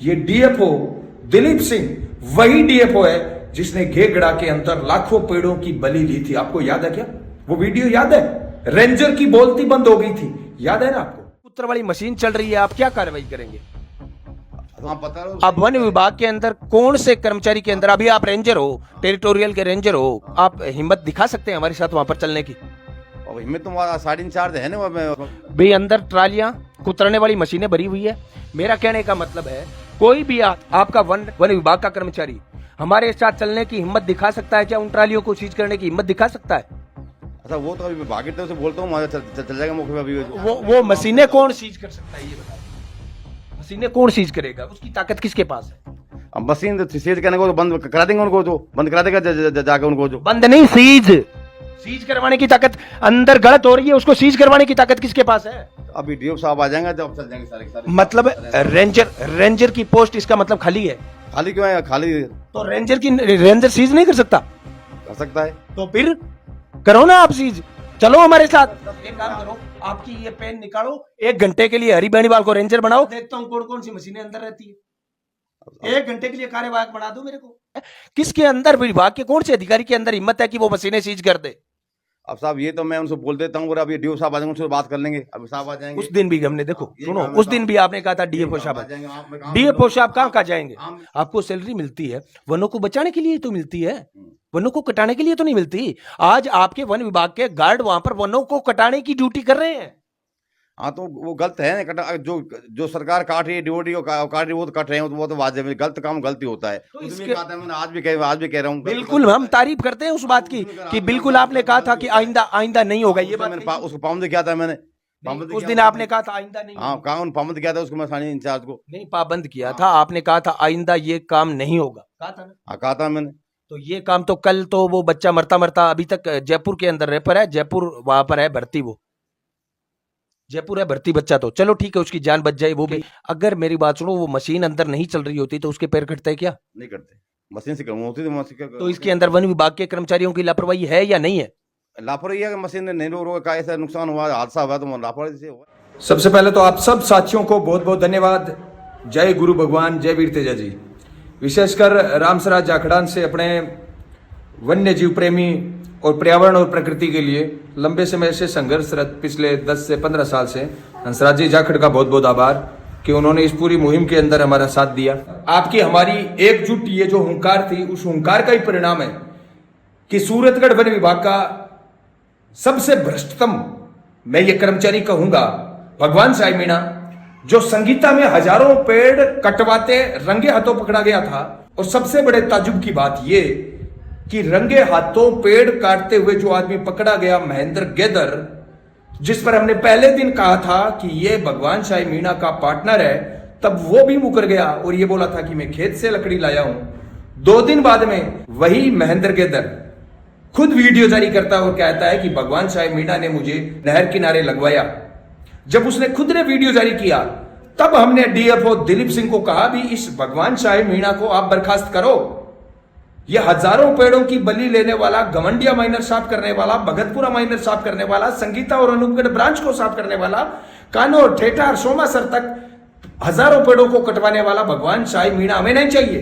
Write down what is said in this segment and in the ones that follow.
ये डीएफओ दिलीप सिंह वही डीएफओ है जिसने घेगड़ा के अंदर लाखों पेड़ों की बलि ली थी। आपको याद है क्या? वो वीडियो याद है? रेंजर की बोलती बंद हो गई थी, याद है ना आपको? पुत्र वाली मशीन चल रही है, आप क्या कार्रवाई करेंगे? पता अब वन विभाग के अंदर कौन से कर्मचारी के अंदर, अभी आप रेंजर हो, टेरिटोरियल के रेंजर हो, आप हिम्मत दिखा सकते हैं हमारे साथ वहां पर चलने की? हिम्मत तो साढ़े इंचार्ज है ना भाई अंदर ट्रालियां कुतरने वाली मशीनें भरी हुई है। मेरा कहने का मतलब है कोई भी आपका वन विभाग का कर्मचारी हमारे साथ चलने की हिम्मत दिखा सकता है क्या? उन ट्रालियों को सीज करने की हिम्मत दिखा सकता है? अच्छा वो तो अभी भागे तो उसे बोलता हूँ चल जाएगा मौके पे अभी वो मशीनें कौन सीज कर सकता है ये बताइए? मशीनें कौन सीज करेगा? उसकी ताकत किसके पास है? अब मशीन तो सीज करने को तो बंद करा देंगे उनको, तो बंद करा देगा जाके उनको, जो बंद नहीं सीज करवाने की ताकत, अंदर गलत हो रही है उसको सीज करवाने की ताकत किसके पास है? अभी डीओ साहब आ जाएंगे जब चल जाएंगे सारे मतलब रेंजर की पोस्ट इसका मतलब खाली है? खाली क्यों है? खाली तो रेंजर सीज नहीं कर सकता? कर सकता है। तो फिर करो ना आप सीज, चलो हमारे साथ। एक काम करो, आपकी ये पेन निकालो, 1 घंटे के लिए हरी बेनीवाल को रेंजर बनाओ, देखता हूँ कौन कौन सी मशीनें अंदर रहती है। 1 घंटे के लिए कार्यवाहक बना दो मेरे को। किसके अंदर, विभाग के कौन से अधिकारी के अंदर हिम्मत है कि वो मशीनें सीज कर दे? अब साहब ये तो मैं उनसे बोल देता हूँ, और अभी डीओ साहब आ जाएंगे उनसे बात कर लेंगे। अभी साहब आ जाएंगे। उस दिन भी हमने देखो, सुनो, उस दिन भी आपने कहा था डीएफओ साहब, डीएफओ साहब कहाँ जाएंगे? आपको सैलरी मिलती है वनों को बचाने के लिए तो मिलती है, वनों को कटाने के लिए तो नहीं मिलती। आज आपके वन विभाग के गार्ड वहां पर वनों को कटाने की ड्यूटी कर रहे हैं। हाँ तो वो गलत है, जो सरकार काट रही है, डीओडी को काट रही है, वो तो कट रहे हैं, वो तो वाजिब है। गलत काम गलती होता है। तो मैंने आज भी कह रहा हूँ। बिल्कुल हम तारीफ करते हैं उस बात की कि बिल्कुल आपने कहा था कि आइंदा नहीं होगा ये बात। मैंने उसको पाबंद किया था, मैंने उस दिन आपने कहा था आइंदा नहीं। हाँ कानून पाबंद किया था उसको, मैं थाने इंचार्ज को नहीं पाबंद किया था, आपने कहा था आइंदा ये काम नहीं होगा, कहा था ना? हाँ कहा था मैंने। तो ये काम तो कल तो वो बच्चा मरता अभी तक जयपुर के अंदर रेफर है, जयपुर वहां पर है भर्ती, वो जयपुर है भर्ती बच्चा, तो चलो ठीक है उसकी जान बच जाए वो भी। अगर मेरी बात सुनो, वो मशीन अंदर नहीं चल रही होती तो उसके पैर कटते क्या? नहीं करते, मशीन से कम होती तो इसके अंदर वन विभाग के कर्मचारियों की लापरवाही है या नहीं है? लापरवाही है, मशीन ने नहीं रोक का ऐसा नुकसान हुआ, हादसा हुआ तो लापरवाही से हुआ। सबसे पहले तो आप सब साथियों को बहुत बहुत धन्यवाद। जय गुरु भगवान, जय वीर तेजा जी। विशेषकर रामसराज जाखड़ान से अपने वन्य जीव प्रेमी और पर्यावरण और प्रकृति के लिए लंबे समय से संघर्षरत पिछले 10 से 15 साल से हंसराज जी जाखड़ का बहुत बहुत आभार कि उन्होंने इस पूरी मुहिम के अंदर हमारा साथ दिया। आपकी हमारी एकजुट ये जो हुंकार थी, उस हुंकार का ही परिणाम है कि सूरतगढ़ वन विभाग का सबसे भ्रष्टतम, मैं ये कर्मचारी कहूंगा, भगवान साई मीणा, जो संगीता में हजारों पेड़ कटवाते रंगे हाथों पकड़ा गया था। और सबसे बड़े ताजुब की बात ये कि रंगे हाथों पेड़ काटते हुए जो आदमी पकड़ा गया, महेंद्र गेदर, जिस पर हमने पहले दिन कहा था कि ये भगवान शाही मीणा का पार्टनर है, तब वो भी मुकर गया और ये बोला था कि मैं खेत से लकड़ी लाया हूं। 2 दिन बाद में वही महेंद्र गेदर खुद वीडियो जारी करता है और कहता है कि भगवान शाही मीणा ने मुझे नहर किनारे लगवाया। जब उसने खुद ने वीडियो जारी किया तब हमने डीएफओ दिलीप सिंह को कहा भी इस भगवान शाही मीणा को आप बर्खास्त करो। यह हजारों पेड़ों की बलि लेने वाला, गमंडिया माइनर साफ करने वाला, भगतपुरा माइनर साफ करने वाला, संगीता और अनूपगढ़ ब्रांच को साफ करने वाला, कानोर, ठेठा और सोमासर तक हजारों पेड़ों को कटवाने वाला भगवान शाही मीणा हमें नहीं चाहिए।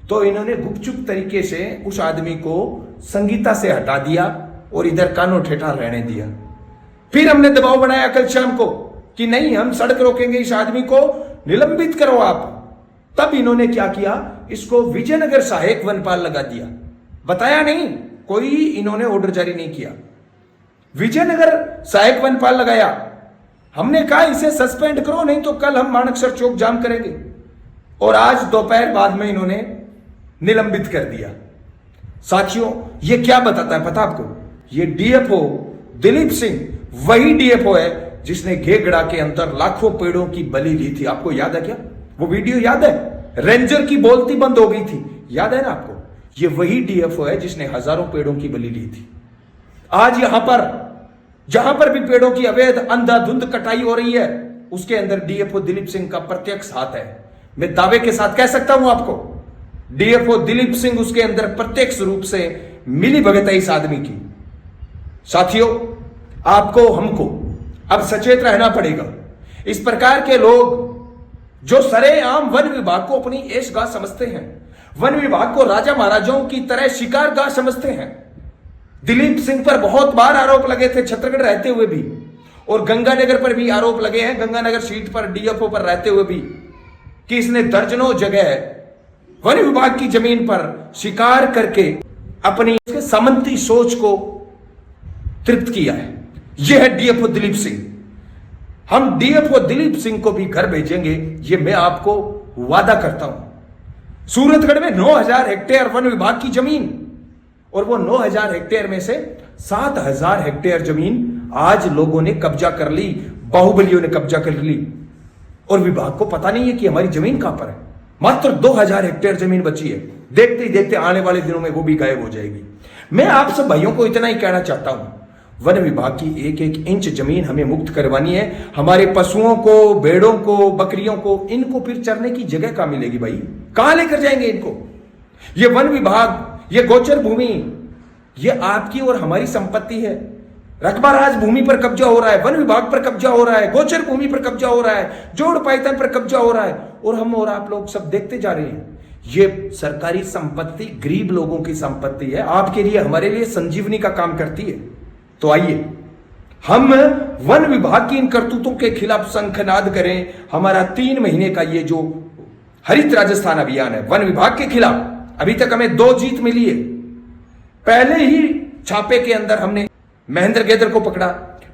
तो इन्होंने गुपचुप तरीके से उस आदमी को संगीता से हटा दिया और इधर कानोर ठेठा रहने दिया। फिर हमने दबाव बनाया कल शाम को कि नहीं, हम सड़क रोकेंगे, इस आदमी को निलंबित करो आप। तब इन्होंने क्या किया, इसको विजयनगर सहायक वनपाल लगा दिया। बताया नहीं, कोई इन्होंने ऑर्डर जारी नहीं किया, विजयनगर सहायक वनपाल लगाया। हमने कहा इसे सस्पेंड करो, नहीं तो कल हम माणकसर चौक जाम करेंगे। और आज दोपहर बाद में इन्होंने निलंबित कर दिया। साथियों, ये क्या बताता है पता आपको? ये डीएफओ दिलीप सिंह वही डीएफओ है जिसने घेगड़ा के अंदर लाखों पेड़ों की बलि ली थी। आपको याद है क्या? वो वीडियो याद है? रेंजर की बोलती बंद हो गई थी, याद है ना आपको? ये वही डीएफओ है जिसने हजारों पेड़ों की बलि ली थी। आज यहां पर जहां पर भी पेड़ों की अवैध अंधाधुंध कटाई हो रही है, उसके अंदर डीएफओ दिलीप सिंह का प्रत्यक्ष हाथ है। मैं दावे के साथ कह सकता हूं आपको, डीएफओ दिलीप सिंह उसके अंदर प्रत्यक्ष रूप से मिली भगत है इस आदमी की। साथियों, आपको हमको अब सचेत रहना पड़ेगा। इस प्रकार के लोग जो सरेआम वन विभाग को अपनी ऐशगाह समझते हैं, वन विभाग को राजा महाराजाओं की तरह शिकारगाह समझते हैं। दिलीप सिंह पर बहुत बार आरोप लगे थे छत्तीसगढ़ रहते हुए भी, और गंगानगर पर भी आरोप लगे हैं, गंगानगर सीट पर डीएफओ पर रहते हुए भी, कि इसने दर्जनों जगह वन विभाग की जमीन पर शिकार करके अपनी सामंती सोच को तृप्त किया है। यह है डीएफओ दिलीप सिंह। हम डीएफओ दिलीप सिंह को भी घर भेजेंगे, ये मैं आपको वादा करता हूं। सूरतगढ़ में 9000 हेक्टेयर वन विभाग की जमीन, और वो 9000 हेक्टेयर में से 7000 हेक्टेयर जमीन आज लोगों ने कब्जा कर ली, बाहुबलियों ने कब्जा कर ली, और विभाग को पता नहीं है कि हमारी जमीन कहां पर है। मात्र 2000 हेक्टेयर जमीन बची है, देखते ही देखते आने वाले दिनों में वो भी गायब हो जाएगी। मैं आप सब भाइयों को इतना ही कहना चाहता हूं, वन विभाग की एक एक इंच जमीन हमें मुक्त करवानी है। हमारे पशुओं को, भेड़ों को, बकरियों को, इनको फिर चरने की जगह कहां मिलेगी भाई? कहां लेकर जाएंगे इनको? ये वन विभाग, ये गोचर भूमि, ये आपकी और हमारी संपत्ति है। रकबा राज भूमि पर कब्जा हो रहा है, वन विभाग पर कब्जा हो रहा है, गोचर भूमि पर कब्जा हो रहा है, जोड़ पायतन पर कब्जा हो रहा है, और हम और आप लोग सब देखते जा रहे हैं। ये सरकारी संपत्ति गरीब लोगों की संपत्ति है, आपके लिए, हमारे लिए संजीवनी का काम करती है। तो आइए हम वन विभाग की इन करतूतों के खिलाफ शंखनाद करें। हमारा 3 महीने का ये जो हरित राजस्थान अभियान है वन विभाग के खिलाफ, अभी तक हमें 2 जीत मिली है। पहले ही छापे के अंदर हमने महेंद्र गेदर को पकड़ा,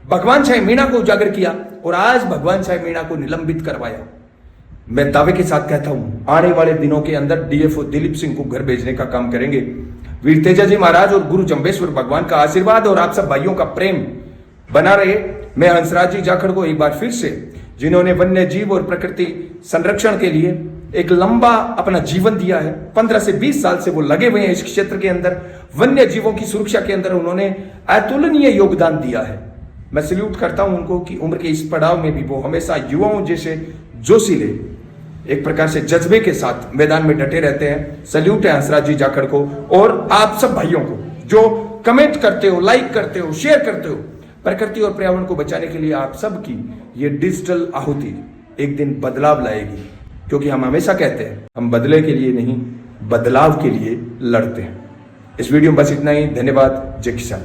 भगवान शाह मीणा को उजागर किया, और आज भगवान शाह मीणा को निलंबित करवाया। मैं दावे के साथ कहता हूं, आने वाले दिनों के अंदर डीएफओ दिलीप सिंह को घर भेजने का काम करेंगे। वीर तेजाजी महाराज और गुरु जंबेश्वर भगवान का आशीर्वाद और आप सब भाइयों का प्रेम बना रहे। मैं हंसराज जी जाखड़ को एक बार फिर से, जिन्होंने वन्य जीव और प्रकृति संरक्षण के लिए एक लंबा अपना जीवन दिया है, 15 से 20 साल से वो लगे हुए हैं इस क्षेत्र के अंदर, वन्य जीवों की सुरक्षा के अंदर उन्होंने अतुलनीय योगदान दिया है। मैं सल्यूट करता हूं उनको कि उम्र के इस पड़ाव में भी वो हमेशा युवाओं जैसे जोशीले, एक प्रकार से जज्बे के साथ मैदान में डटे रहते हैं। सल्यूट है हंसराज जी जाखड़ को और आप सब भाइयों को जो कमेंट करते हो, लाइक करते हो, शेयर करते हो। प्रकृति और पर्यावरण को बचाने के लिए आप सब की ये डिजिटल आहुति एक दिन बदलाव लाएगी, क्योंकि हम हमेशा कहते हैं हम बदले के लिए नहीं, बदलाव के लिए लड़ते हैं। इस वीडियो में बस इतना ही। धन्यवाद। जय किसान।